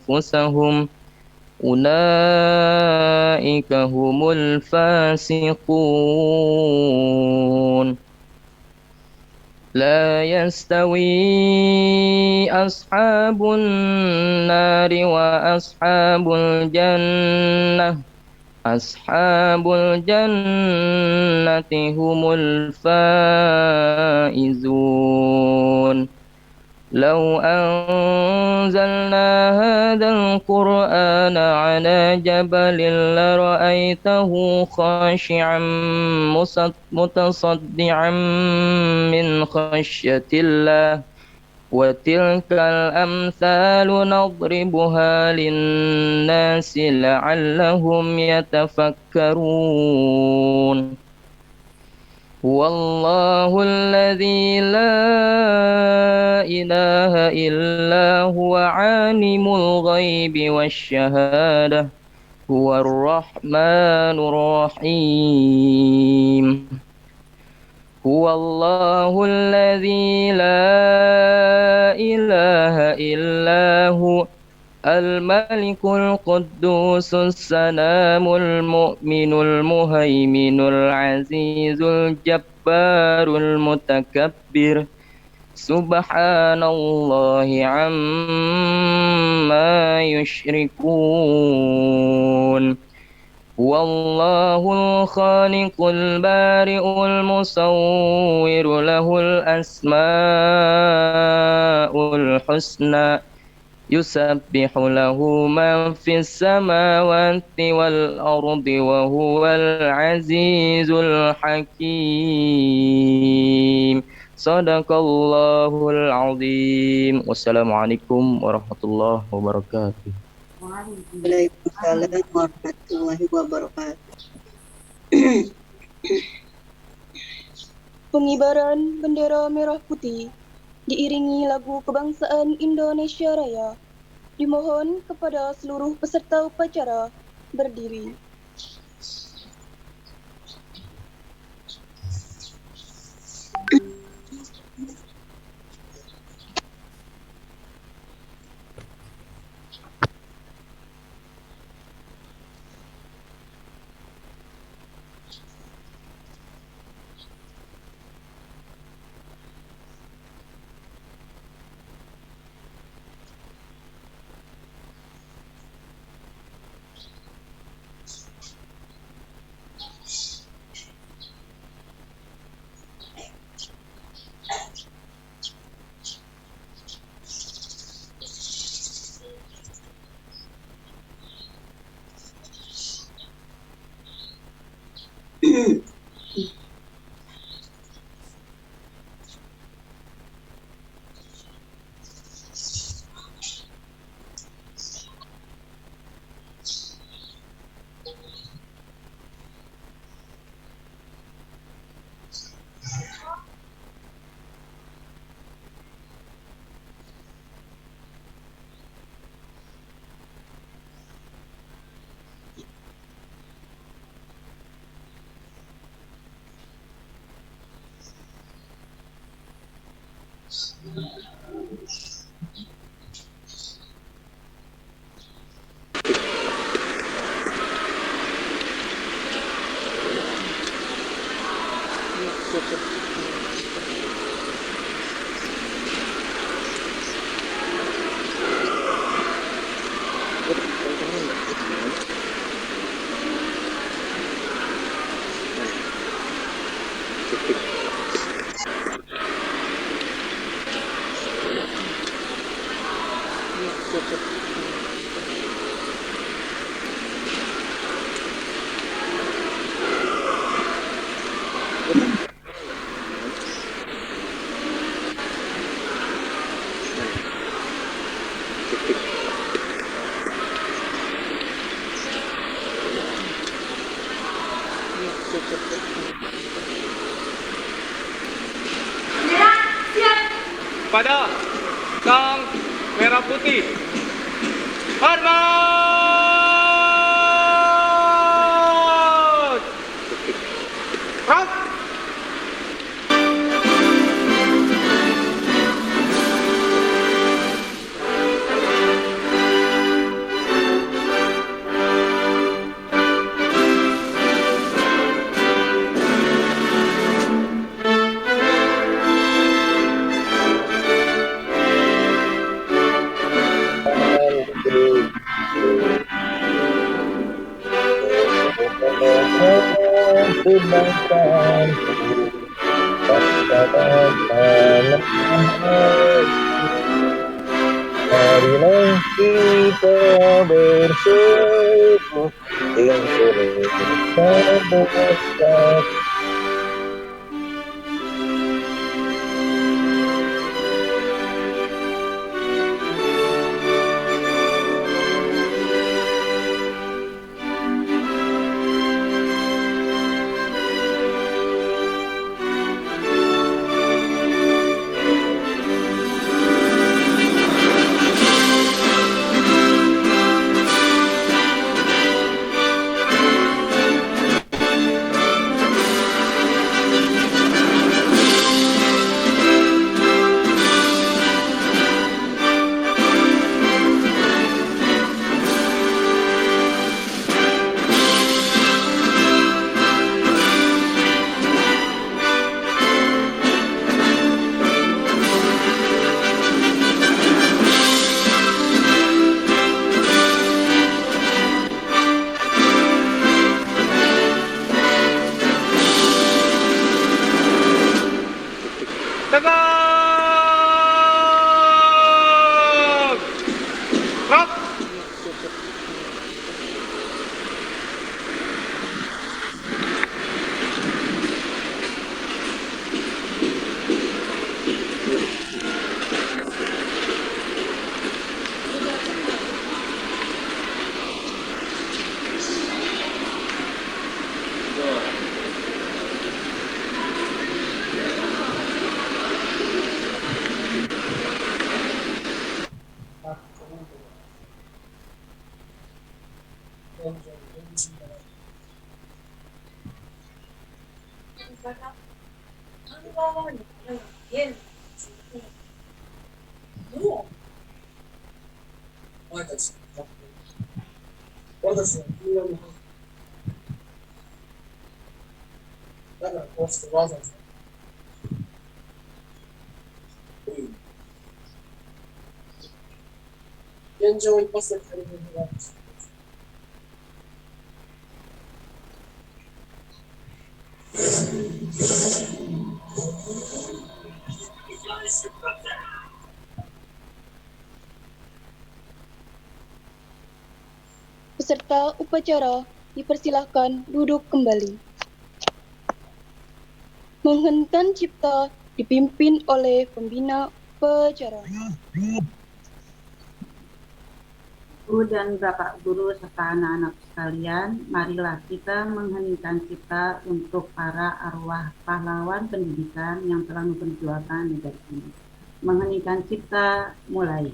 أنفسهم أولئك هم الفاسقون. لا يستوي أصحاب النار وأصحاب الجنة، أصحاب الجنة هم الفائزون. لو أنزلنا هذا القرآن على جبل لرأيته خاشعا متصدعا من خشية الله. وتلك الأمثال نضربها للناس لعلهم يتفكرون. هو الله الذي لا إله إلا هو عالم الغيب والشهادة، هو الرحمن الرحيم. هو الله الذي لا إله إلا هو الملك القدوس السلام المؤمن المهيمن العزيز الجبار المتكبر. سبحان الله عما يشركون. هو الله الخالق البارئ المصور له الأسماء الحسنى يسبح له من في السماوات والأرض وهو العزيز الحكيم. صدق الله العظيم. والسلام عليكم ورحمة الله وبركاته. Waalaikumsalam warahmatullahi wabarakatuh. Pengibaran bendera merah putih diiringi lagu kebangsaan Indonesia Raya. Dimohon kepada seluruh peserta upacara berdiri. Pada sang merah putih, hormat! Rap! kebangsaanku, bangsa-bangsa marilah kita bersatu Indonesia bersatu. Tegak! Rap! Peserta upacara dipersilahkan duduk kembali. Mengheningkan cipta dipimpin oleh pembina upacara. Ibu dan Bapak Guru serta anak-anak sekalian, marilah kita mengheningkan cipta untuk para arwah pahlawan pendidikan yang telah memperjuangkan negara ini. Mengheningkan cipta, mulai.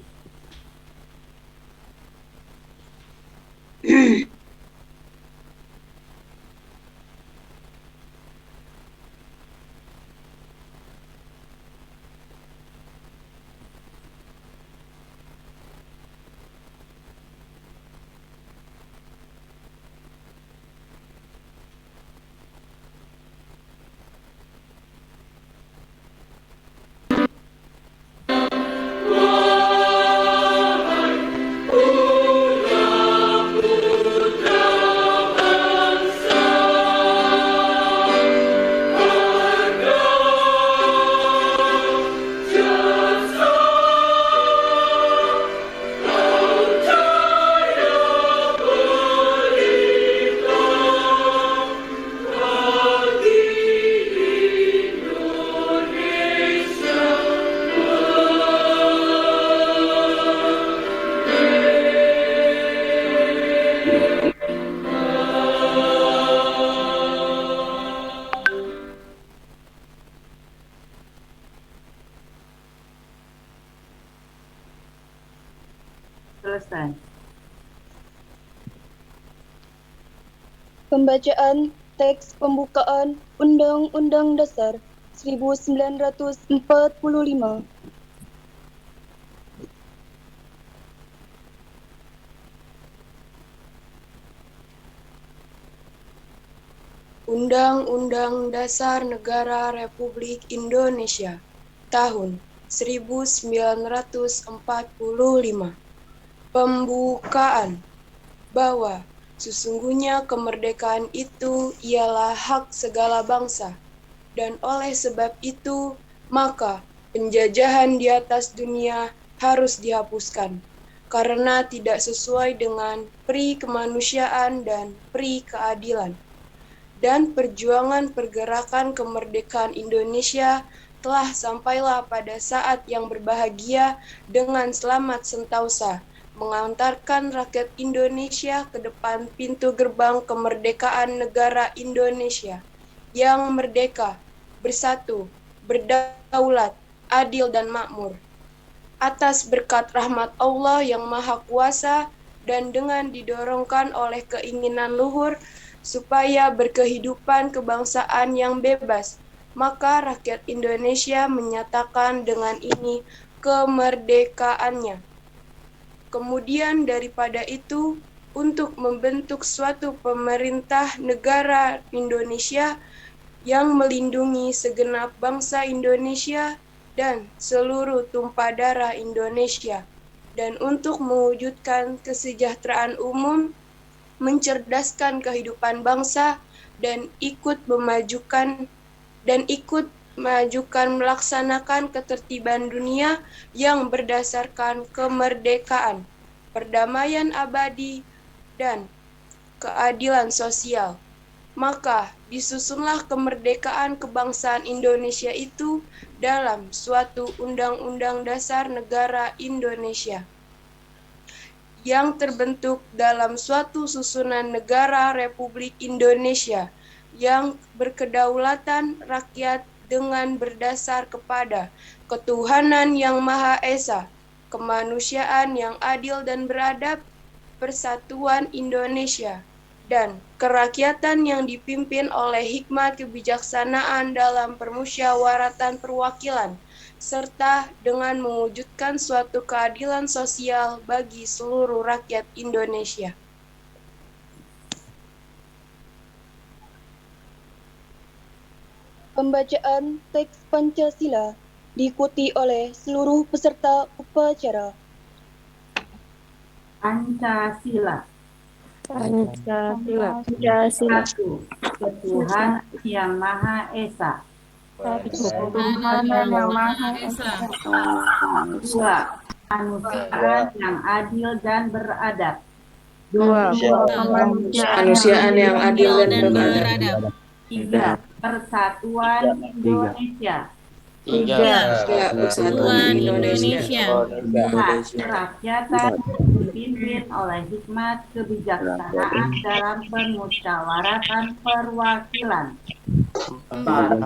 Selesai. Pembacaan teks pembukaan Undang-Undang Dasar 1945. Undang-Undang Dasar Negara Republik Indonesia tahun 1945. Pembukaan bahwa Sesungguhnya kemerdekaan itu ialah hak segala bangsa, dan oleh sebab itu, maka penjajahan di atas dunia harus dihapuskan, karena tidak sesuai dengan pri kemanusiaan dan pri keadilan. Dan perjuangan pergerakan kemerdekaan Indonesia telah sampailah pada saat yang berbahagia dengan selamat sentosa, mengantarkan rakyat Indonesia ke depan pintu gerbang kemerdekaan negara Indonesia yang merdeka, bersatu, berdaulat, adil dan makmur. Atas berkat rahmat Allah yang Maha Kuasa dan dengan didorongkan oleh keinginan luhur supaya berkehidupan kebangsaan yang bebas, maka rakyat Indonesia menyatakan dengan ini kemerdekaannya. Kemudian daripada itu, untuk membentuk suatu pemerintah negara Indonesia yang melindungi segenap bangsa Indonesia dan seluruh tumpah darah Indonesia, dan untuk mewujudkan kesejahteraan umum, mencerdaskan kehidupan bangsa, dan ikut melaksanakan ketertiban dunia yang berdasarkan kemerdekaan, perdamaian abadi, dan keadilan sosial. Maka disusunlah kemerdekaan kebangsaan Indonesia itu dalam suatu Undang-Undang Dasar Negara Indonesia yang terbentuk dalam suatu susunan negara Republik Indonesia yang berkedaulatan rakyat dengan berdasar kepada ketuhanan yang Maha Esa, kemanusiaan yang adil dan beradab, persatuan Indonesia, dan kerakyatan yang dipimpin oleh hikmat kebijaksanaan dalam permusyawaratan perwakilan, serta dengan mewujudkan suatu keadilan sosial bagi seluruh rakyat Indonesia. Pembacaan teks Pancasila diikuti oleh seluruh peserta upacara. Pancasila. Pancasila. Satu, Tuhan yang Maha Esa. Tuhan yang Maha Esa. Dua, kemanusiaan yang adil dan beradab. Dua, kemanusiaan yang adil dan beradab. Tiga, persatuan Indonesia. Tiga, persatuan Indonesia. Empat, kerakyatan dipimpin oleh hikmat kebijaksanaan dalam permusyawaratan perwakilan. Dan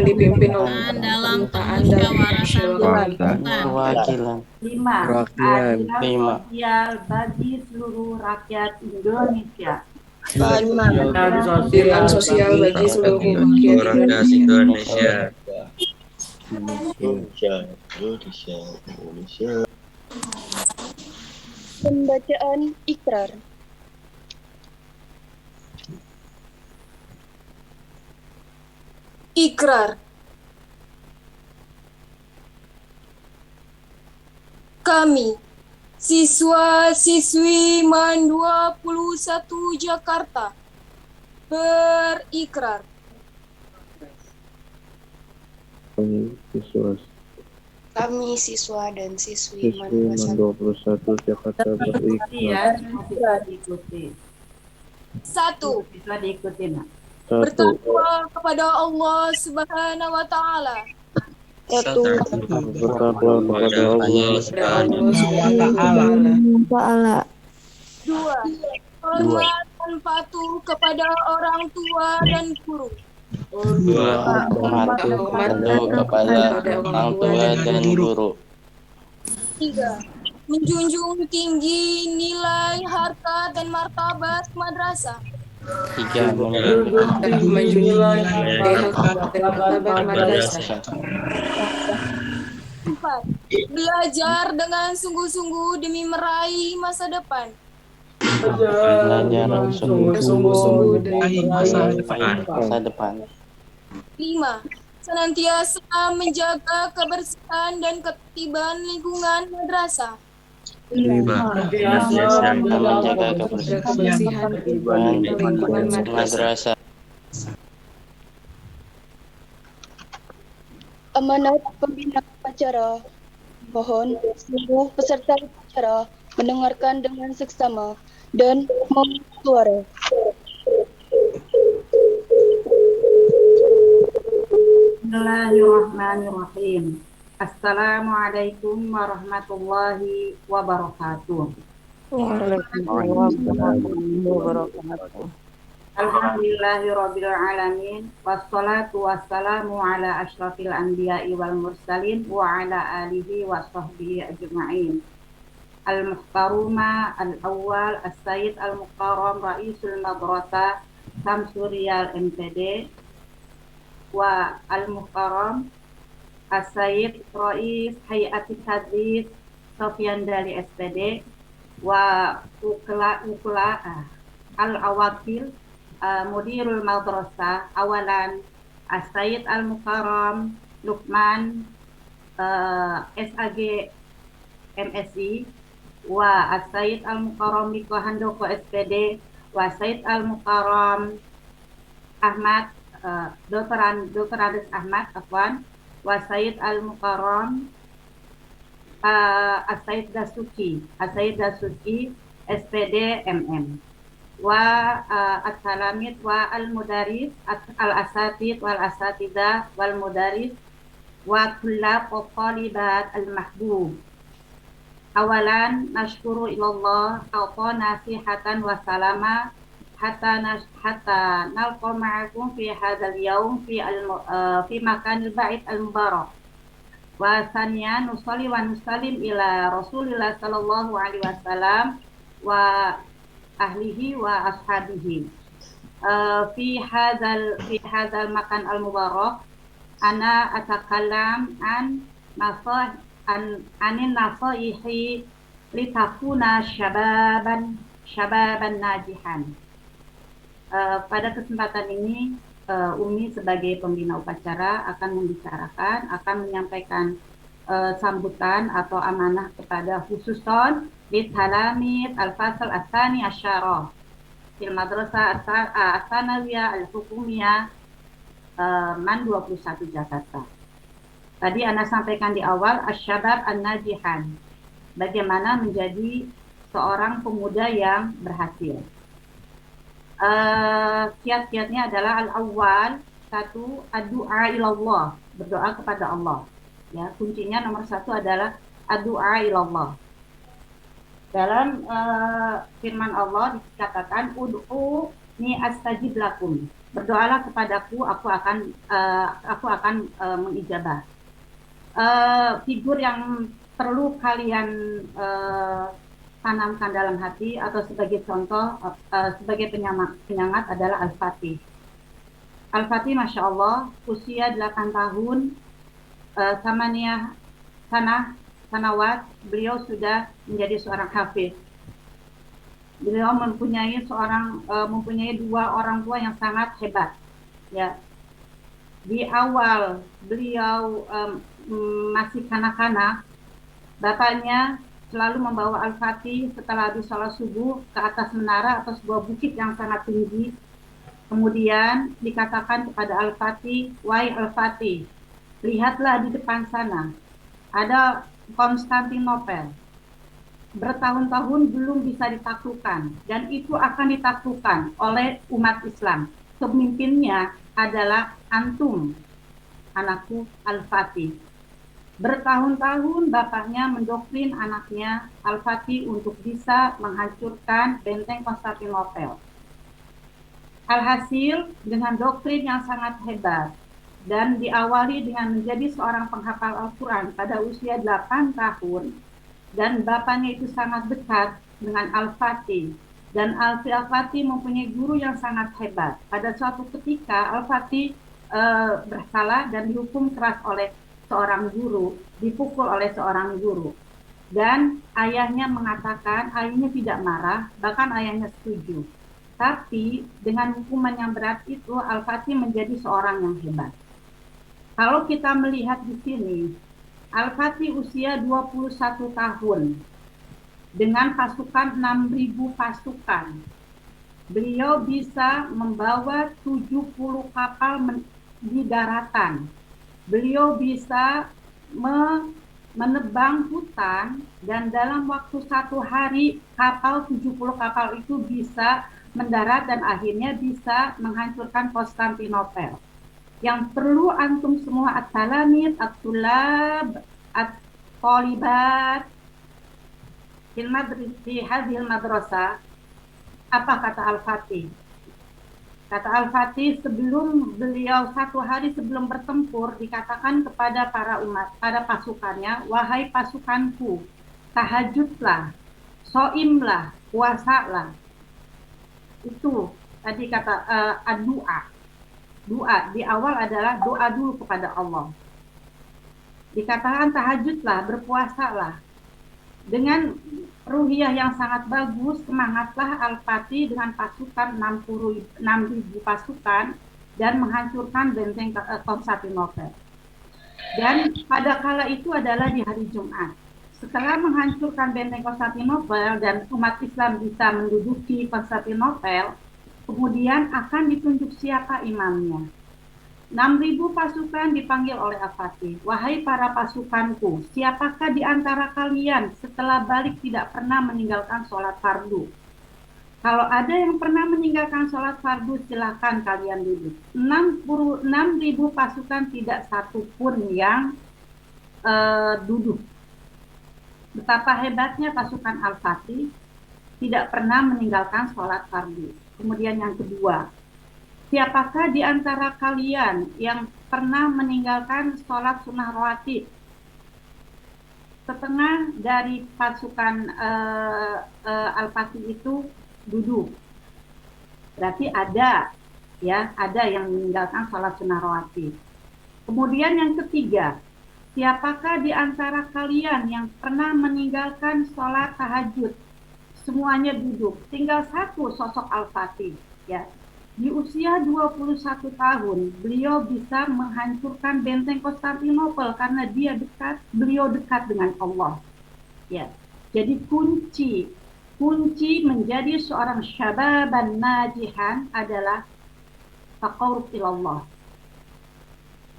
dipimpin oleh dalam perwakilan. Lima, keadilan sosial bagi seluruh rakyat Indonesia. Keadilan sosial bagi seluruh rakyat Indonesia. Pembacaan ikrar. Ikrar. Kami, siswa-siswi MAN 21 Jakarta, berikrar kami siswa dan siswi MAN 21 Jakarta berikrar. Satu, Bisa diikuti, Nak. bertakwa kepada Allah Subhanahu wa Ta'ala. Bertakwa kepada Allah Ta'ala. Dua, hormat dan patuh kepada orang tua dan guru. Patuh kepada orang tua dan guru. Tiga, menjunjung tinggi nilai harkat dan martabat madrasah. Tiga, menjunjung harkat dan martabat madrasah. Empat, belajar dengan sungguh-sungguh demi meraih masa depan. Belajar sungguh-sungguh dari masa depan. Lima, senantiasa menjaga kebersihan dan ketertiban lingkungan madrasah. Senantiasa menjaga kebersihan kebersihan lingkungan madrasah. Amanat pembina upacara. Mohon seluruh peserta upacara mendengarkan dengan seksama dan mengutuk suara. Bismillahirrahmanirrahim. Assalamualaikum warahmatullahi wabarakatuh. Alhamdulillahirabbil alamin wassalatu wassalamu ala asyrafil anbiya'i wal mursalin wa ala alihi wa sahbihi ajma'in. Al-Muhtaruma al-awwal as-Sayyid al-Muhtaram Raisul Madrasah Samsurial MTD wa al-Muhtaram as-Sayyid Rais Hayati Tadris Sofyan Dali SPD wa ukla al-awakil Mudirul Madrasah awalan as-Sayyid al-Mukarram Luqman SAG MSI wa as-Sayyid al-Mukarram Miko Handoko SPD wa Sayyid al-Mukarram Ahmad Dr. Andes Ahmad Afwan wa Sayyid al-Mukarram as-Sayyid Dasuki SPD MM wa at-talamid wa al-mudaris al-asatid wal asatidah wal mudaris wa kullab wa talibat al-mahbub. Awalan nashkuru ilallah a'ta nasihatan wa salama hatta nalqa ma'akum fi hadzal yaum fi makanil bait al-mubarak. Wa saniyan nusalli wa nusallim ila Rasulillah sallallahu alaihi wasallam wa ahlihi wa ashabihi. Fi hadzal makan al-mubarak ana atakallam anin nasaihi litakuna syababan najihan. Pada kesempatan ini Umi sebagai pembina upacara akan menyampaikan sambutan atau amanah kepada khususon Bithalamid Al-Fasal Asani Asyarah fil Madrasah As-Sanawiyah Al-Hukumiyah MAN 21 Jakarta. Tadi Anda sampaikan di awal Asyabab An-Najihan, bagaimana menjadi seorang pemuda yang berhasil. Kiat-kiatnya adalah al-awwal, satu, ad-du'a ilallah, berdoa kepada Allah. Ya, kuncinya nomor satu adalah ad-du'a ilallah. Dalam firman Allah dikatakan ud'u ni astajib lakum. Berdoalah kepadaku, aku akan mengijabah. Figur yang perlu kalian tanamkan dalam hati atau sebagai contoh, sebagai penyemangat adalah Al-Fatih. Al-Fatih, Masya Allah, usia 8 tahun, samaniyah sanawat, beliau sudah menjadi seorang hafiz. Beliau mempunyai dua orang tua yang sangat hebat. Ya, di awal beliau masih kanak-kanak, bapaknya selalu membawa Al-Fatih setelah habis sholat subuh ke atas menara atau sebuah bukit yang sangat tinggi. Kemudian dikatakan kepada Al-Fatih, "Wahai Al-Fatih, lihatlah di depan sana, ada Konstantinopel. Bertahun-tahun belum bisa ditaklukkan, dan itu akan ditaklukkan oleh umat Islam. Pemimpinnya adalah antum, anakku Al-Fatih." Bertahun-tahun bapaknya mendoktrin anaknya Al-Fatih untuk bisa menghancurkan benteng Konstantinopel. Alhasil, dengan doktrin yang sangat hebat dan diawali dengan menjadi seorang penghafal Al-Quran pada usia 8 tahun, dan bapaknya itu sangat dekat dengan Al-Fatih, dan Al-Fatih mempunyai guru yang sangat hebat. Pada suatu ketika Al-Fatih bersalah dan dihukum keras oleh seorang guru, dipukul oleh seorang guru, dan ayahnya mengatakan, ayahnya tidak marah, bahkan ayahnya setuju. Tapi dengan hukuman yang berat itu, Al-Fatih menjadi seorang yang hebat. Kalau kita melihat di sini, Al-Fatih usia 21 tahun. dengan pasukan 6.000 pasukan. Beliau bisa membawa 70 kapal di daratan. Beliau bisa menebang hutan, dan dalam waktu 1 hari 70 kapal itu bisa mendarat dan akhirnya bisa menghancurkan Konstantinopel. Yang perlu antum semua at-talamid, at-tulab, at-talibat di hadhil madrasah, apa kata Al-Fatih? Kata Al-Fatih, sebelum beliau 1 hari sebelum bertempur, dikatakan kepada para umat, pada pasukannya, wahai pasukanku, tahajudlah, soimlah, puasalah. Itu tadi kata doa. Doa di awal adalah doa dulu kepada Allah. Dikatakan tahajudlah, berpuasalah. Dengan ruhiyah yang sangat bagus, semangatlah Al-Fatih dengan pasukan 6.000 pasukan dan menghancurkan benteng Konstantinopel. Dan pada kala itu adalah di hari Jumat. Setelah menghancurkan benteng Konstantinopel dan umat Islam bisa menduduki Konstantinopel, kemudian akan ditunjuk siapa imamnya. 6.000 pasukan dipanggil oleh Al-Fatih. Wahai para pasukanku, siapakah di antara kalian setelah balik tidak pernah meninggalkan sholat fardu? Kalau ada yang pernah meninggalkan sholat fardu, silakan kalian duduk. 6.000 pasukan tidak satu pun yang duduk. Betapa hebatnya pasukan Al-Fatih tidak pernah meninggalkan sholat fardu. Kemudian yang kedua, siapakah di antara kalian yang pernah meninggalkan sholat sunnah rawatib? Setengah dari pasukan Al-Fatih itu duduk. Berarti ada yang meninggalkan sholat sunnah rawatib. Kemudian yang ketiga, siapakah di antara kalian yang pernah meninggalkan sholat tahajud? Semuanya duduk. Tinggal satu sosok Al-Fatih, ya. Di usia 21 tahun, beliau bisa menghancurkan benteng Konstantinopel karena beliau dekat dengan Allah. Ya. Jadi kunci menjadi seorang syababan najihan adalah taqarrub ilallah.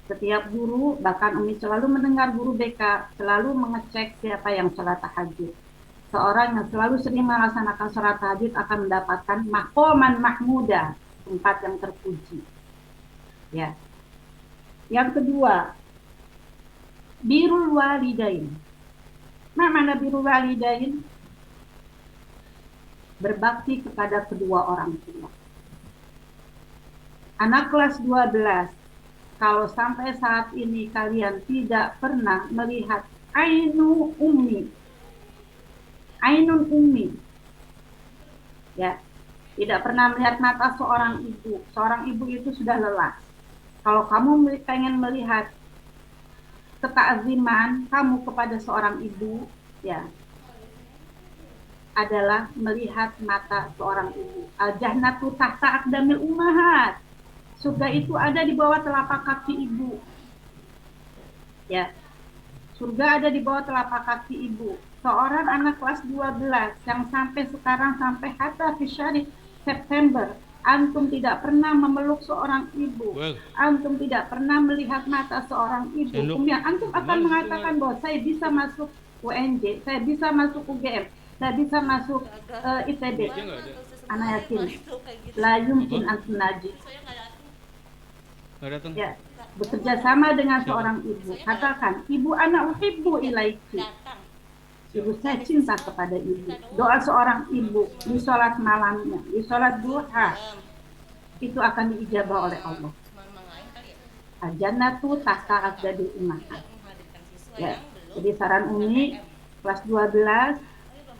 Setiap guru, bahkan Umi selalu mendengar guru BK, selalu mengecek siapa yang sholat tahajud. Seorang yang selalu sering melaksanakan sholat tahajud akan mendapatkan maqaman mahmuda, tempat yang terpuji. Ya. Yang kedua, birrul walidain. Nah, mana birrul walidain? Berbakti kepada kedua orang tua. Anak kelas 12, kalau sampai saat ini kalian tidak pernah melihat ainun ummi, ya, tidak pernah melihat mata seorang ibu itu sudah lelah. Kalau kamu pengen melihat ketakziman kamu kepada seorang ibu, ya, adalah melihat mata seorang ibu. Al-jannatu tahta aqdamil ummahat. Surga itu ada di bawah telapak kaki ibu. Ya. Surga ada di bawah telapak kaki ibu. Seorang anak kelas 12 yang sampai sekarang sampai hatta fi syahri September, antum tidak pernah memeluk seorang ibu. Antum tidak pernah melihat mata seorang ibu. Kemudian antum akan mengatakan bahwa saya bisa masuk UNJ, saya bisa masuk UGM, saya bisa masuk ITB. Ana yakin la yumkin antum najis. Ya, bekerja sama dengan seorang ibu. Katakan, ibu anak uhibbu ilaiki. Ibu saya cinta kepada ibu. Doa seorang ibu di sholat malamnya, di sholat duha, itu akan diijabah oleh Allah. Al-jannatu tahta aqdamil ummahat. Ya, jadi saran Umi kelas 12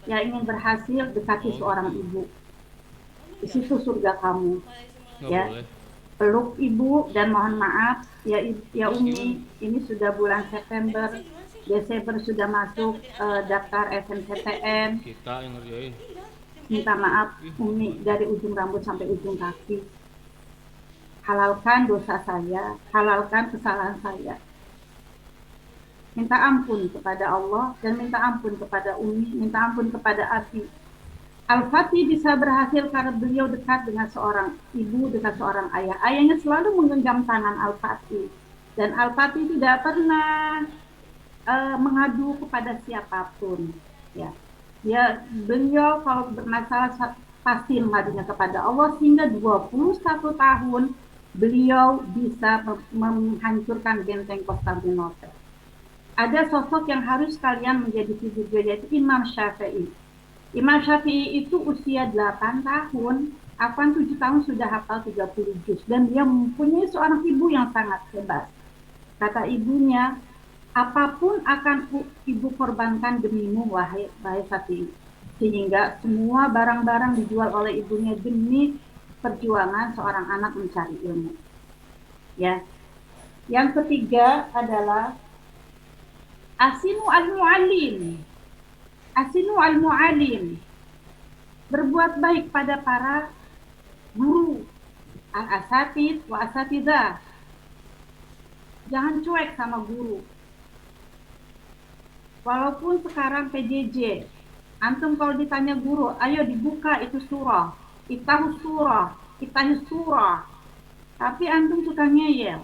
yang ingin berhasil dekati seorang ibu. Di situ surga kamu. Ya. Peluk ibu dan mohon maaf ya Umi, ini sudah bulan September, Desember sudah masuk daftar SNPTN. Kita yang ngerjain. Minta maaf Umi dari ujung rambut sampai ujung kaki. Halalkan dosa saya, halalkan kesalahan saya. minta ampun kepada Allah dan minta ampun kepada Umi, minta ampun kepada Abi. Al-Fatih bisa berhasil karena beliau dekat dengan seorang ibu, dekat seorang ayah. Ayahnya selalu menggenggam tangan Al-Fatih. Dan Al-Fatih tidak pernah mengadu kepada siapapun. Ya, beliau kalau bermasalah pasti mengadunya kepada Allah, sehingga 21 tahun beliau bisa menghancurkan benteng Konstantinopel. Ada sosok yang harus kalian menjadi figur, yaitu Imam Syafi'i. Imam Syafi'i itu usia 8 tahun, 7 tahun sudah hafal 30 juz. Dan dia mempunyai seorang ibu yang sangat hebat. Kata ibunya, apapun akan ibu korbankan demimu, wahai Syafi'i. Sehingga semua barang-barang dijual oleh ibunya demi perjuangan seorang anak mencari ilmu. Ya. Yang ketiga adalah Asinu al-Mu'allim. Asinu al-Mu'allim, berbuat baik pada para guru, al-asatid wa asatidah. Jangan cuek sama guru. Walaupun sekarang PJJ, antum kalau ditanya guru, ayo dibuka itu surah, itahu surah, tapi antum suka ngeyel.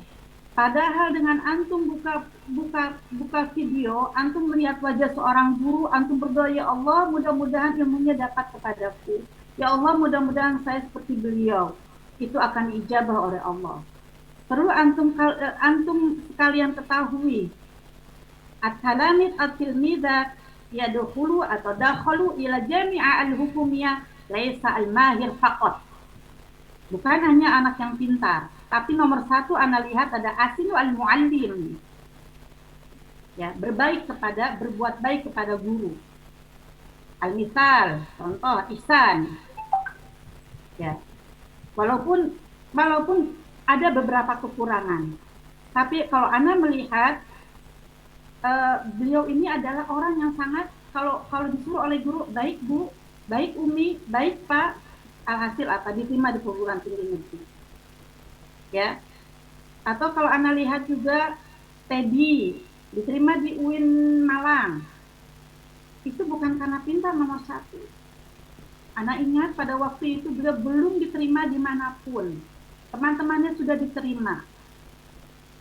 Padahal dengan antum buka video, antum melihat wajah seorang guru, antum berdoa, ya Allah, mudah-mudahan ilmunya dapat kepadaku. Ya Allah, mudah-mudahan saya seperti beliau. Itu akan diijabah oleh Allah. Perlu antum sekalian ketahui, at-talamid at-tilmidat yadkhulu atau dakhalu ila jami'a al-hukumiyah laisa al-mahir faqat. Bukan hanya anak yang pintar, tapi nomor satu Anda lihat ada asinu al-mu'allim. Ya, berbuat baik kepada guru. Al-misal, contoh ihsan. Ya. Walaupun ada beberapa kekurangan, tapi kalau Anda melihat beliau ini adalah orang yang sangat, kalau disuruh oleh guru, baik Bu, baik Umi, baik Pak, alhasil apa? Diterima di perguruan tinggi negeri. Ya. Atau kalau Anda lihat juga Teddy diterima di UIN Malang. Itu bukan karena pintar nomor satu. Anda ingat pada waktu itu beliau belum diterima dimanapun. Teman-temannya sudah diterima.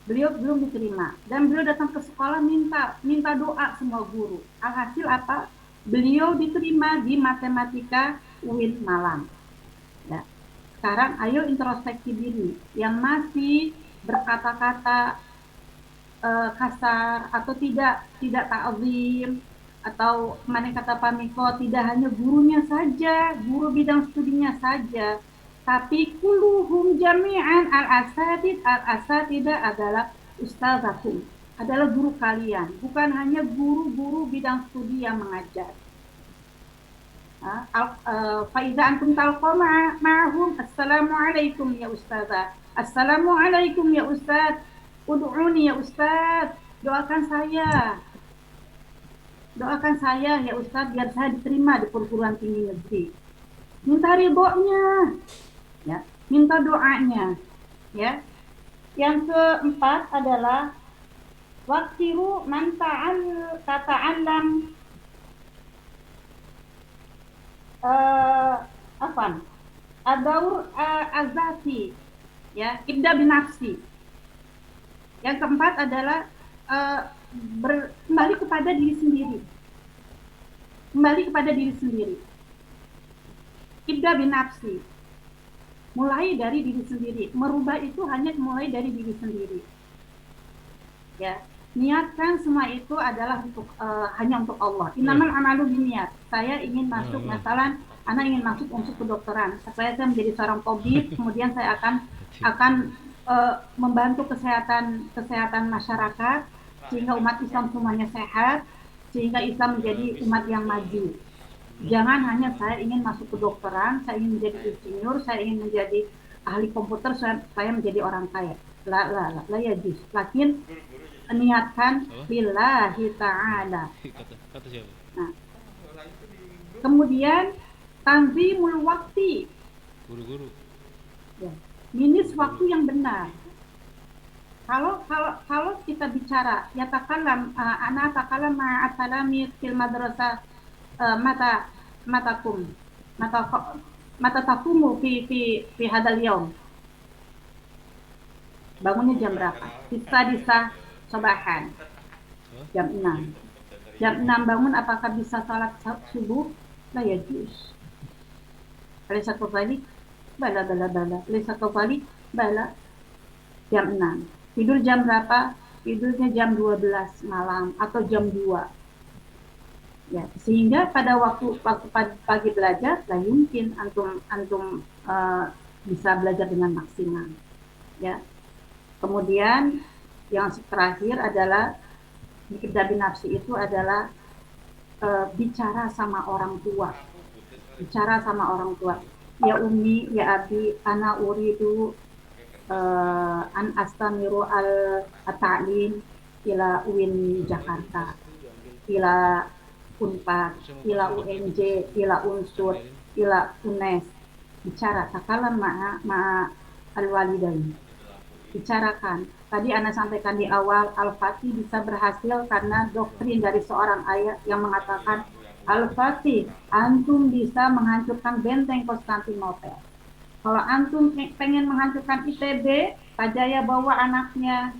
Beliau belum diterima. Dan beliau datang ke sekolah minta doa semua guru. Alhasil apa? Beliau diterima di matematika UIN Malang. Ya. Sekarang ayo introspeksi diri. Yang masih berkata-kata kasar atau tidak ta'zim, atau kemarin kata Pak Miko, tidak hanya gurunya saja, guru bidang studinya saja, tapi kulluhum jami'an al-asatidah adalah ustazakum, adalah guru kalian, bukan hanya guru-guru bidang studi yang mengajar. Faiza antum talqa ma'hum, assalamualaikum ya ustazah, assalamualaikum ya ustaz, ud'uni ya ustaz, doakan saya ya ustaz biar saya diterima di perguruan tinggi negeri. Minta ridhonya, ya, minta doanya, ya. Yang keempat adalah waqtiru man tata'allam adaur azati, ya, ibda binafsi. Yang keempat adalah kembali kepada diri sendiri. Ibda binafsi. Mulai dari diri sendiri. Merubah itu hanya mulai dari diri sendiri. Ya, niatkan semua itu adalah hanya untuk Allah. Innamal amalu biniat. Saya ingin masuk, misalnya anak ingin masuk untuk kedokteran. Supaya saya menjadi seorang tabib, kemudian saya akan membantu kesehatan masyarakat, sehingga umat Islam semuanya sehat, sehingga Islam menjadi umat yang maju. Jangan hanya saya ingin masuk kedokteran, saya ingin menjadi insinyur, saya ingin menjadi ahli komputer, saya menjadi orang kaya. La ya jis. Lakin niatkan lillahi ta'ala. Nah, kemudian tanzimul waktu. Guru-guru. Ya. Minus waktu yang benar. kalau kita bicara ya takalam ana takalam ma'atalami fil madrasah matakum mata takumu fi hadal yaum. Bangunnya jam berapa? Disa sobahan jam 6. Jam 6 bangun, apakah bisa salat subuh? La yajuz. Alaysa kadzalik? Bala. Alaysa kadzalik? Bala. Jam 6. Tidur jam berapa? Tidurnya jam 12 malam atau jam 2. Ya, sehingga pada waktu pagi belajar, lah mungkin antum bisa belajar dengan maksimal. Ya. Kemudian yang terakhir adalah Kitab nafsi itu adalah bicara sama orang tua. Ya ummi, ya abi, ana uridu an astamiru al-ta'lim ila UIN Jakarta, ila Unpad, ila UNJ, ila Unsur, ila UNES. Bicara takalam ma'a al-walidain. Bicarakan. Tadi Anda sampaikan di awal, Al-Fatih bisa berhasil karena doktrin dari seorang ayat yang mengatakan, Al-Fatih, antum bisa menghancurkan benteng Konstantinopel. Kalau antum pengen menghancurkan ITB, Pak Jaya bawa anaknya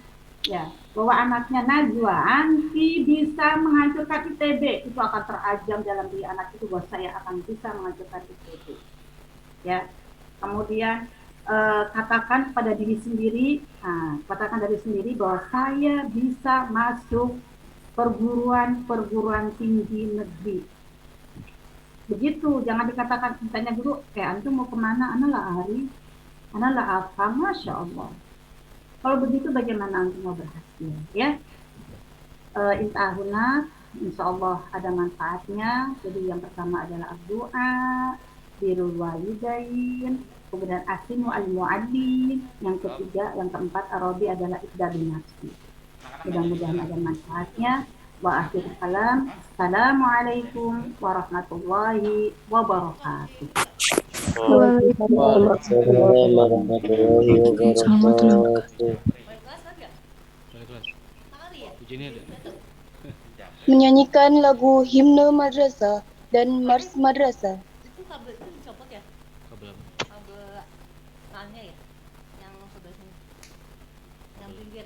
Najwa, anti bisa menghancurkan ITB. Itu akan terajam dalam diri anak itu bahwa saya akan bisa menghancurkan ITB. Ya, kemudian katakan pada diri sendiri, katakan dari sendiri bahwa saya bisa masuk perguruan tinggi negeri. Begitu, jangan dikatakan tanya guru, antum mau kemana? Analah apa? Masya Allah. Kalau begitu bagaimana antum mau berhasil? Ya, intahuna, insya Allah ada manfaatnya. Jadi yang pertama adalah doa, birrul walidain, kemudian asinu al-mu'allim, yang ketiga, yang keempat arabi adalah iqdadun nafsi. Mudah-mudahan ada manfaatnya. Wa akhir kalam, assalamualaikum warahmatullahi wabarakatuh. Waalaikumsalam warahmatullahi wabarakatuh. Menyanyikan lagu himne madrasah dan mars madrasah. Itu kabel itu dicopot ya? Kabel tangannya ya? Yang sebelah sini. Yang pinggir.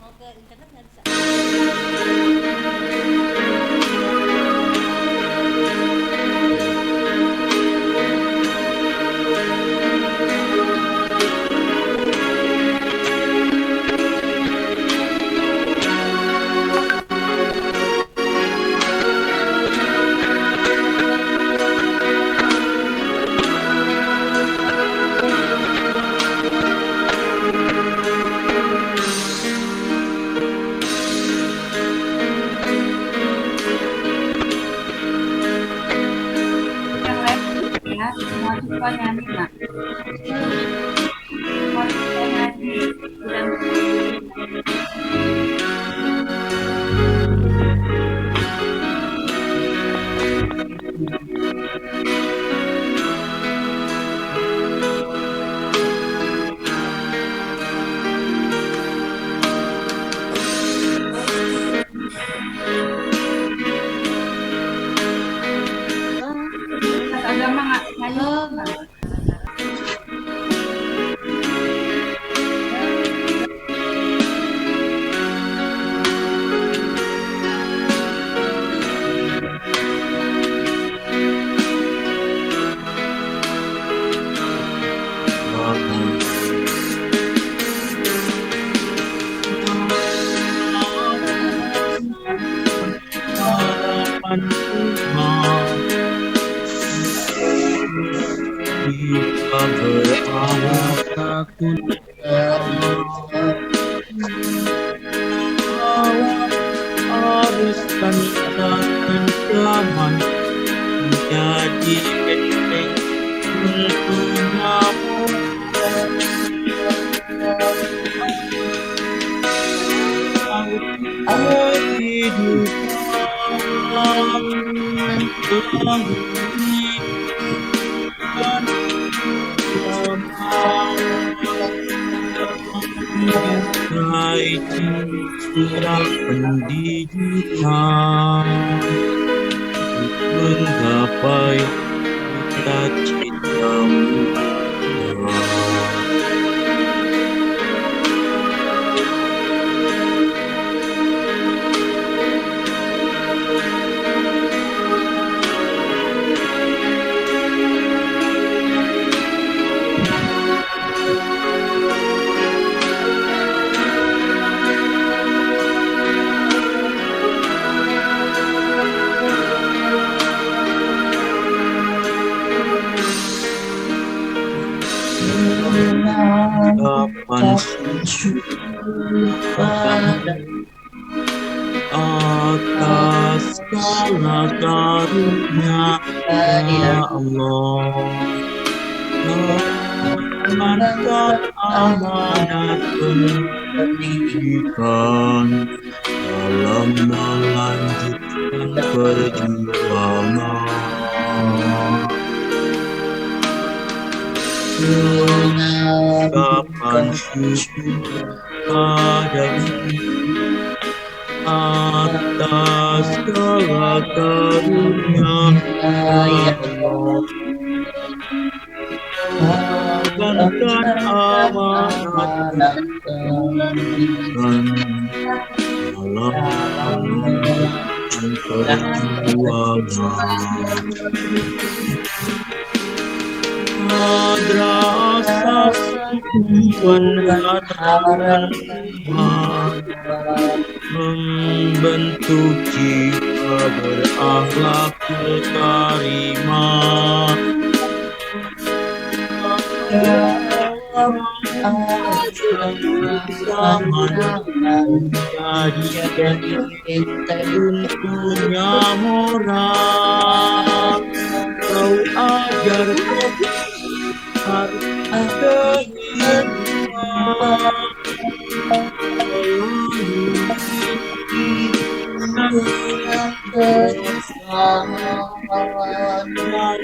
Mau ke internet nggak bisa? Semua nyanyi nak. Semua nyanyi. Agama nyanyi. Menjadi benteng bertunamu hidup bagai surat pendidikan menggapai cita-citamu. Kapan atas segala karunia ya Allah, amankan amanat pendidikan dalam melanjutkan perjuangan. Kapan syukur padamu atas segala karunia ya Allah, amankan amanat pendidikan dalam melanjutkan perjuangan. Madrasah pengharapan membentuk jiwa berakhlak karimah. Jadikan tentunya moral, kau ajar harus ada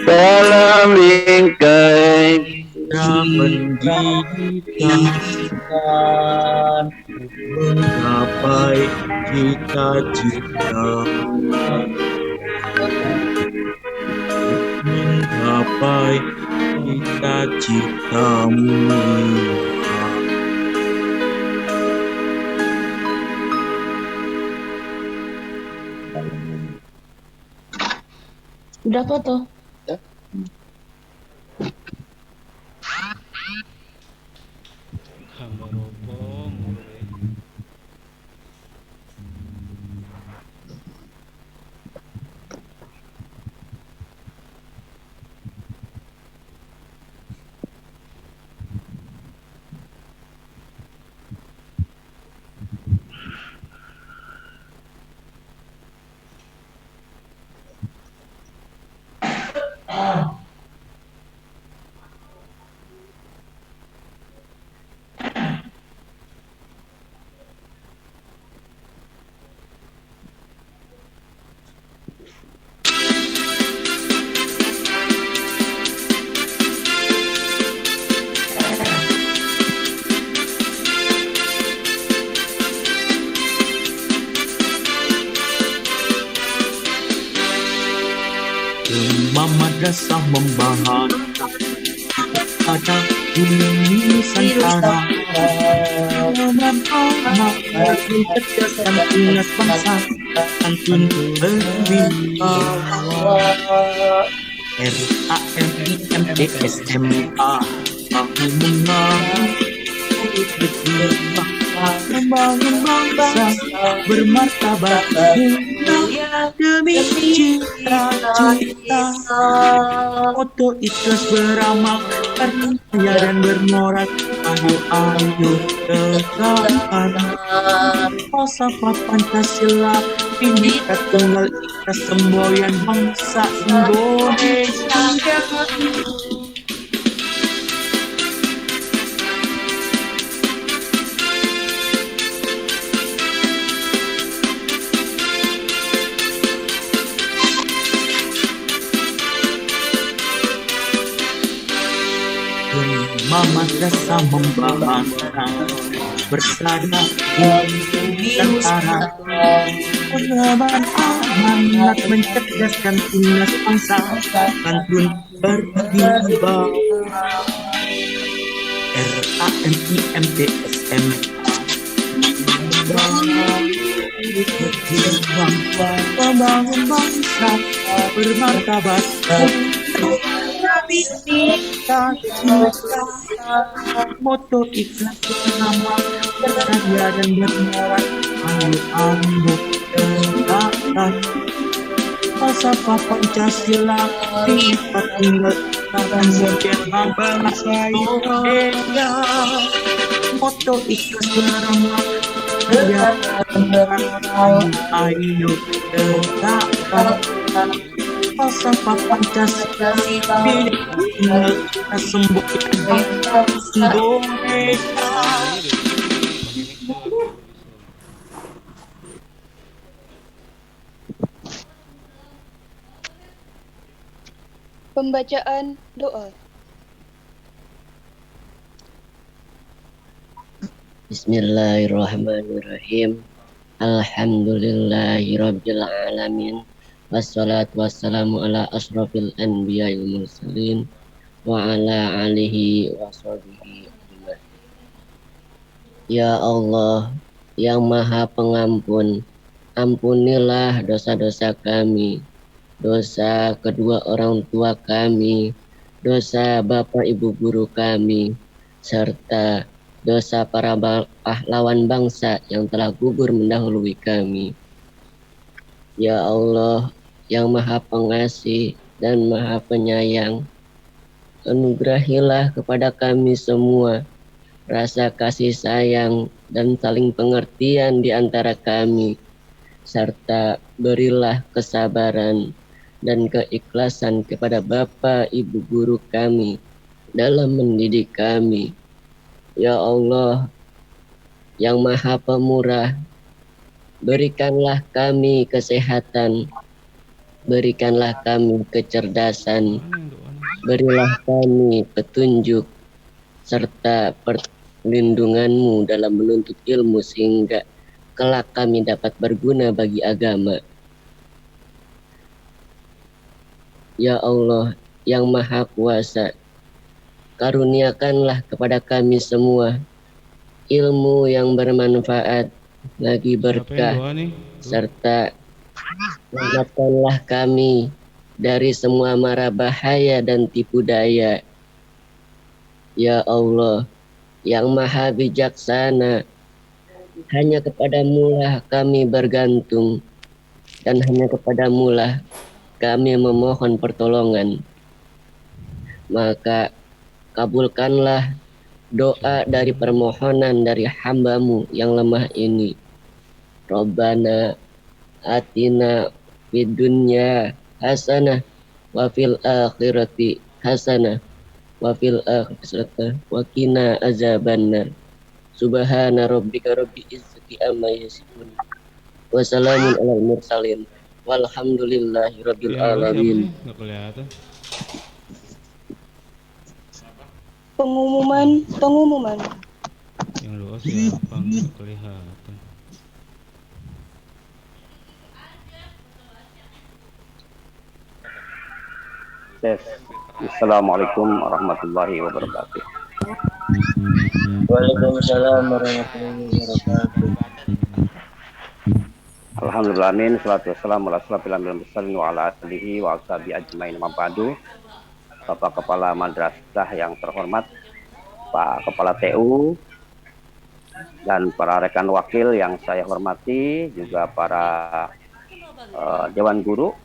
dalam lingkai pendidikan menggapai cita-cita, menggapai cita-citamu. Udah foto? Imam madrasah membahas ada dunia Nusantara, anak-anak cerdas dan ingat bangsa, santun berwibawa. RAMIMDSMA aku mengaku membangun bangsa bermartabat demi cita-cita. Foto ikhlas beramal, percaya dan bermoral. Ayo tegakkan falsafah Pancasila, Bhinneka Tunggal Ika, semboyan bangsa Indonesia. madrasah membahas bersama tentara pengaman amanat mencerdaskan timnas bangsa santun berjiwa RANIMTSM membangun bangsa bermartabat moto ikhlas bersama berkarya dan bermuara ayo tegakkan falsafah Pancasila sifat tinggal dan sejarah bangsa Indonesia moto ikhlas bersama berkarya ayo tegakkan falsafah Pancasila kita sembuhkan Indonesia. Pembacaan doa. Bismillahirrahmanirrahim. Alhamdulillahirabbil alamin. Wassalatu wassalamu ala asrofil anbiya wal mursalin wa ala alihi wa sahbihi ajma'in. Ya Allah yang Maha Pengampun, ampunilah dosa-dosa kami, dosa kedua orang tua kami, dosa bapak ibu guru kami, serta dosa para pahlawan bangsa yang telah gugur mendahului kami. Ya Allah yang Maha Pengasih dan Maha Penyayang, anugerahilah kepada kami semua rasa kasih sayang dan saling pengertian di antara kami, serta berilah kesabaran dan keikhlasan kepada Bapak Ibu guru kami dalam mendidik kami. Ya Allah yang Maha Pemurah, berikanlah kami kesehatan, berikanlah kami kecerdasan, berilah kami petunjuk, serta perlindungan-Mu dalam menuntut ilmu sehingga kelak kami dapat berguna bagi agama. Ya Allah yang Maha Kuasa, karuniakanlah kepada kami semua ilmu yang bermanfaat lagi berkah, serta selamatkanlah kami dari semua mara bahaya dan tipu daya. Ya Allah yang Maha Bijaksana, hanya kepadamu-lah kami bergantung dan hanya kepadamu-lah kami memohon pertolongan. Maka kabulkanlah doa dari permohonan dari hamba-Mu yang lemah ini. Rabbana atina fid dunya hasanah wa fil akhirati hasanah wa fil akhirati wa qina azabannar. Subhana rabbika rabbil izzati amma yasifun. Wa salamun alal mursalin. Walhamdulillahi rabbil alamin. Pengumuman. Yang doa siapa? Nggak kelihatan. Assalamualaikum warahmatullahi wabarakatuh. Waalaikumsalam warahmatullahi wabarakatuh. Alhamdulillahirrahmanirrahim. Salatu wassalamu ala asyrofil anbiya'i wal mursalin wa ala alihi wa ashabihi ajmain. Amma ba'du. Bapak Kepala Madrasah yang terhormat, Pak Kepala TU, dan para rekan wakil yang saya hormati, juga para Dewan Guru,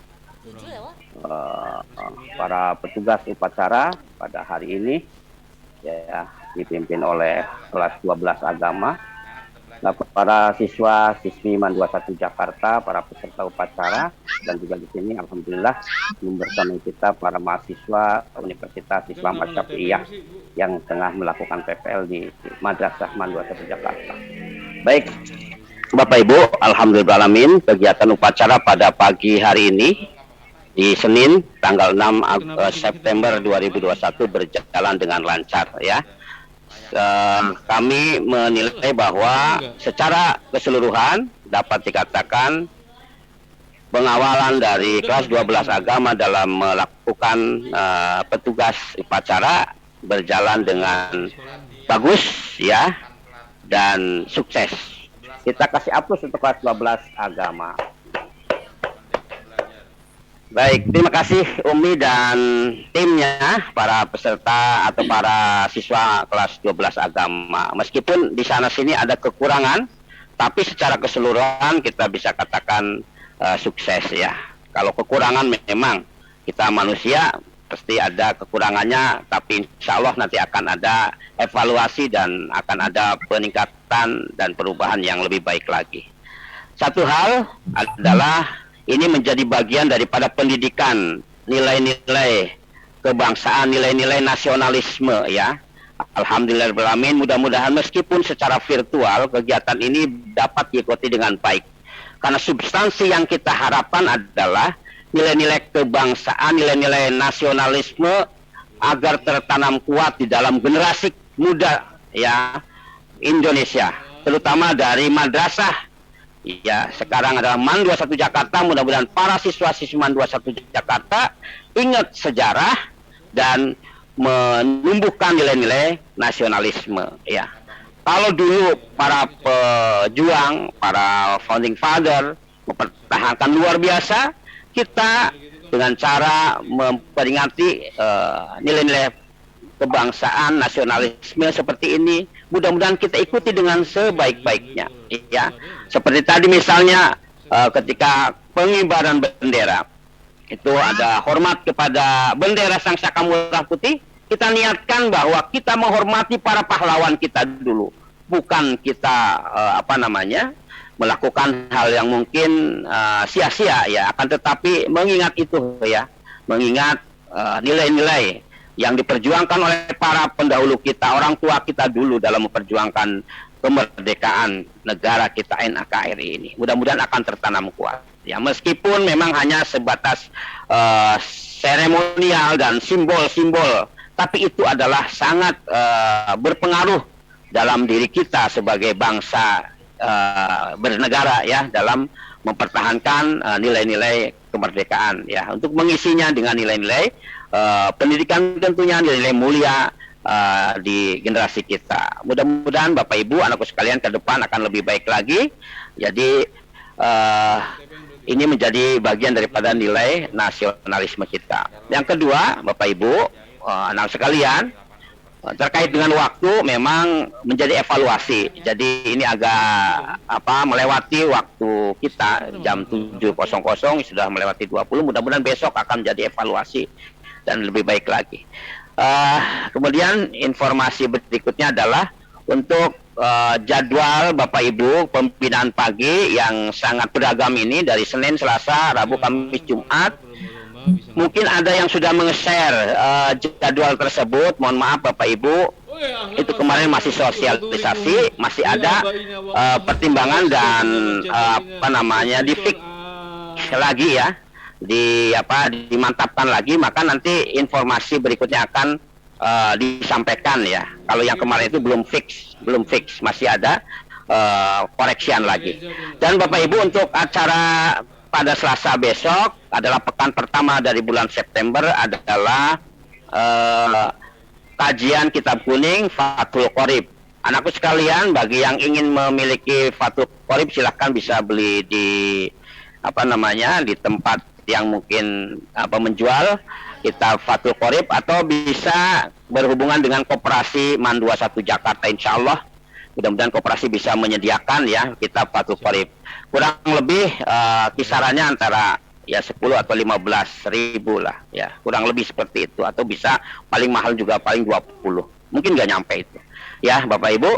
para petugas upacara pada hari ini, ya, dipimpin oleh kelas 12 agama, nah, para siswa-siswi MAN 21 Jakarta, para peserta upacara, dan juga di sini alhamdulillah bersama kita para mahasiswa Universitas Islam Asy-Syafi'iyah yang tengah melakukan PPL di Madrasah MAN 21 Jakarta. Baik, Bapak Ibu, alhamdulillah alamin, kegiatan upacara pada pagi hari ini di Senin tanggal 6 September 2021 berjalan dengan lancar, ya. kami menilai bahwa secara keseluruhan dapat dikatakan pengawalan dari kelas 12 agama dalam melakukan petugas upacara berjalan dengan bagus ya dan sukses. Kita kasih aplaus untuk kelas 12 agama. Baik, terima kasih Umi dan timnya, para peserta atau para siswa kelas 12 agama. Meskipun di sana sini ada kekurangan, tapi secara keseluruhan kita bisa katakan sukses ya. Kalau kekurangan memang kita manusia pasti ada kekurangannya, tapi insya Allah nanti akan ada evaluasi dan akan ada peningkatan dan perubahan yang lebih baik lagi. Satu hal adalah ini menjadi bagian daripada pendidikan nilai-nilai kebangsaan, nilai-nilai nasionalisme ya. Alhamdulillahirrahmanirrahim, mudah-mudahan meskipun secara virtual kegiatan ini dapat diikuti dengan baik. Karena substansi yang kita harapkan adalah nilai-nilai kebangsaan, nilai-nilai nasionalisme agar tertanam kuat di dalam generasi muda ya Indonesia, terutama dari madrasah. Ya, sekarang adalah MAN 21 Jakarta. Mudah-mudahan para siswa-siswi MAN 21 Jakarta ingat sejarah dan menumbuhkan nilai-nilai nasionalisme ya. Kalau dulu para pejuang, para founding father mempertahankan luar biasa, kita dengan cara memperingati nilai-nilai kebangsaan, nasionalisme seperti ini, mudah-mudahan kita ikuti dengan sebaik-baiknya ya. Seperti tadi misalnya ketika pengibaran bendera itu ada hormat kepada bendera Sang Saka Merah Putih, kita niatkan bahwa kita menghormati para pahlawan kita dulu, bukan kita melakukan hal yang mungkin sia-sia ya, akan tetapi mengingat itu ya, mengingat nilai-nilai yang diperjuangkan oleh para pendahulu kita, orang tua kita dulu dalam memperjuangkan kemerdekaan negara kita NKRI ini. Mudah-mudahan akan tertanam kuat. Ya, meskipun memang hanya sebatas seremonial dan simbol-simbol, tapi itu adalah sangat berpengaruh dalam diri kita sebagai bangsa bernegara ya, dalam mempertahankan nilai-nilai kemerdekaan ya, untuk mengisinya dengan nilai-nilai pendidikan, tentunya nilai-nilai mulia di generasi kita. Mudah-mudahan Bapak Ibu, anakku sekalian, ke depan akan lebih baik lagi. Jadi ini menjadi bagian daripada nilai nasionalisme kita. Yang kedua, Bapak Ibu, anak sekalian, terkait dengan waktu memang menjadi evaluasi. Jadi ini agak melewati waktu kita, jam 7.00 sudah melewati 20. Mudah-mudahan besok akan menjadi evaluasi dan lebih baik lagi. Kemudian informasi berikutnya adalah untuk jadwal Bapak Ibu pembinaan pagi yang sangat beragam ini dari Senin, Selasa, Rabu, Kamis, Jumat. Mungkin ada yang sudah menge-share jadwal tersebut. Mohon maaf Bapak Ibu, itu kemarin masih sosialisasi, masih ada pertimbangan dan di fix lagi ya, dimantapkan lagi, maka nanti informasi berikutnya akan disampaikan ya. Kalau yang kemarin itu belum fix, masih ada koreksian lagi. Dan Bapak Ibu, untuk acara pada Selasa besok adalah pekan pertama dari bulan September, adalah kajian kitab kuning Fathul Qorib. Anakku sekalian, bagi yang ingin memiliki Fathul Qorib silahkan bisa beli di di tempat yang mungkin menjual kitab Fathul Qorib, atau bisa berhubungan dengan koperasi MAN 21 Jakarta. Insya Allah mudah-mudahan koperasi bisa menyediakan ya kitab Fathul Qorib. Kurang lebih kisarannya antara ya 10 atau 15 ribu lah ya, kurang lebih seperti itu, atau bisa paling mahal juga paling 20, mungkin nggak nyampe itu ya Bapak Ibu.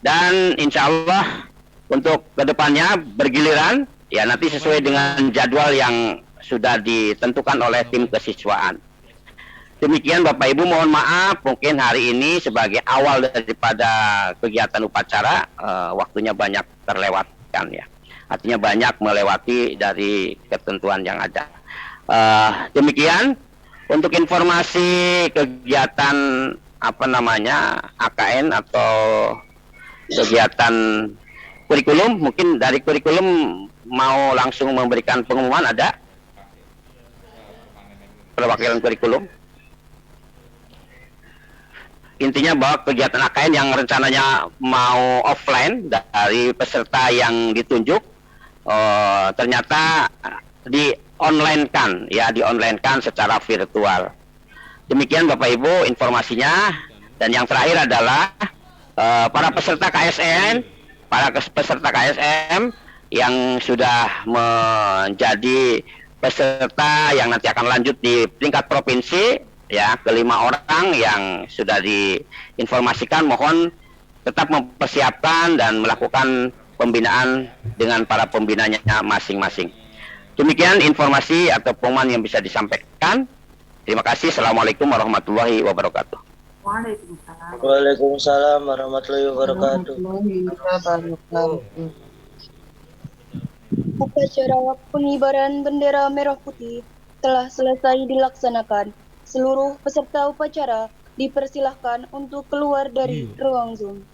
Dan insya Allah untuk kedepannya bergiliran ya, nanti sesuai dengan jadwal yang sudah ditentukan oleh tim kesiswaan. Demikian Bapak Ibu, mohon maaf mungkin hari ini sebagai awal daripada kegiatan upacara waktunya banyak terlewatkan ya. Artinya banyak melewati dari ketentuan yang ada. Demikian untuk informasi kegiatan AKN atau kegiatan kurikulum. Mungkin dari kurikulum mau langsung memberikan pengumuman, ada perwakilan kurikulum. Intinya bahwa kegiatan AKN yang rencananya mau offline dari peserta yang ditunjuk ternyata di online kan secara virtual. Demikian Bapak Ibu informasinya. Dan yang terakhir adalah para peserta KSN, yang sudah menjadi peserta yang nanti akan lanjut di tingkat provinsi, ya, kelima orang yang sudah diinformasikan, mohon tetap mempersiapkan dan melakukan pembinaan dengan para pembinanya masing-masing. Demikian informasi atau pengumuman yang bisa disampaikan. Terima kasih. Assalamualaikum warahmatullahi wabarakatuh. Waalaikumsalam warahmatullahi wabarakatuh. Upacara pengibaran bendera merah putih telah selesai dilaksanakan. Seluruh peserta upacara dipersilahkan untuk keluar dari ruang Zoom.